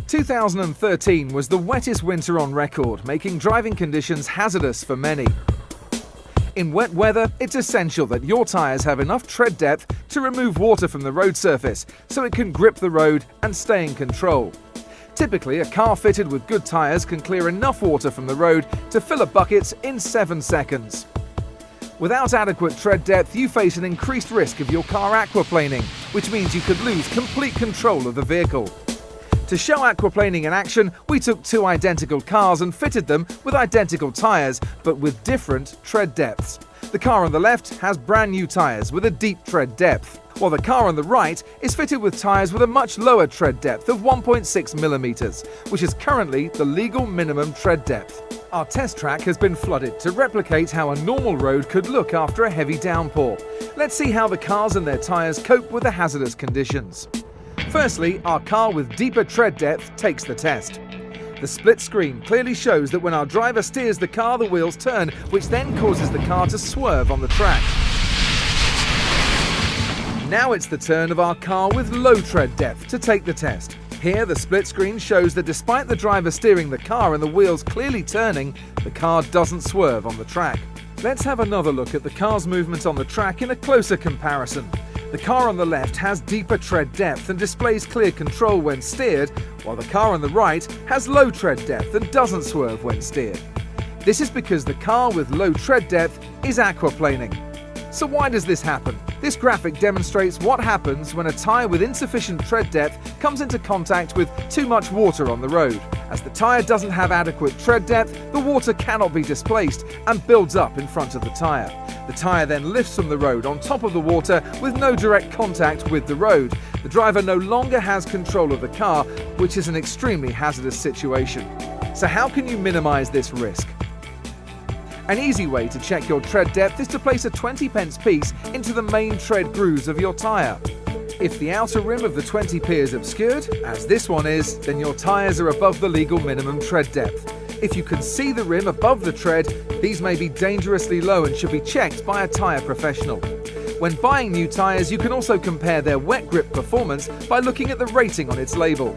2013 was the wettest winter on record, making driving conditions hazardous for many. In wet weather, it's essential that your tyres have enough tread depth to remove water from the road surface so it can grip the road and stay in control. Typically, a car fitted with good tyres can clear enough water from the road to fill a bucket in 7 seconds. Without adequate tread depth, you face an increased risk of your car aquaplaning, which means you could lose complete control of the vehicle. To show aquaplaning in action, we took 2 identical cars and fitted them with identical tyres, but with different tread depths. The car on the left has brand new tyres with a deep tread depth, while the car on the right is fitted with tyres with a much lower tread depth of 1.6mm, which is currently the legal minimum tread depth. Our test track has been flooded to replicate how a normal road could look after a heavy downpour. Let's see how the cars and their tyres cope with the hazardous conditions. Firstly, our car with deeper tread depth takes the test. The split screen clearly shows that when our driver steers the car, the wheels turn, which then causes the car to swerve on the track. Now it's the turn of our car with low tread depth to take the test. Here, the split screen shows that despite the driver steering the car and the wheels clearly turning, the car doesn't swerve on the track. Let's have another look at the car's movement on the track in a closer comparison. The car on the left has deeper tread depth and displays clear control when steered, while the car on the right has low tread depth and doesn't swerve when steered. This is because the car with low tread depth is aquaplaning. So why does this happen? This graphic demonstrates what happens when a tyre with insufficient tread depth comes into contact with too much water on the road. As the tyre doesn't have adequate tread depth, the water cannot be displaced and builds up in front of the tyre. The tyre then lifts from the road on top of the water with no direct contact with the road. The driver no longer has control of the car, which is an extremely hazardous situation. So how can you minimise this risk? An easy way to check your tread depth is to place a 20p piece into the main tread grooves of your tyre. If the outer rim of the 20p is obscured, as this one is, then your tyres are above the legal minimum tread depth. If you can see the rim above the tread, these may be dangerously low and should be checked by a tyre professional. When buying new tyres, you can also compare their wet grip performance by looking at the rating on its label.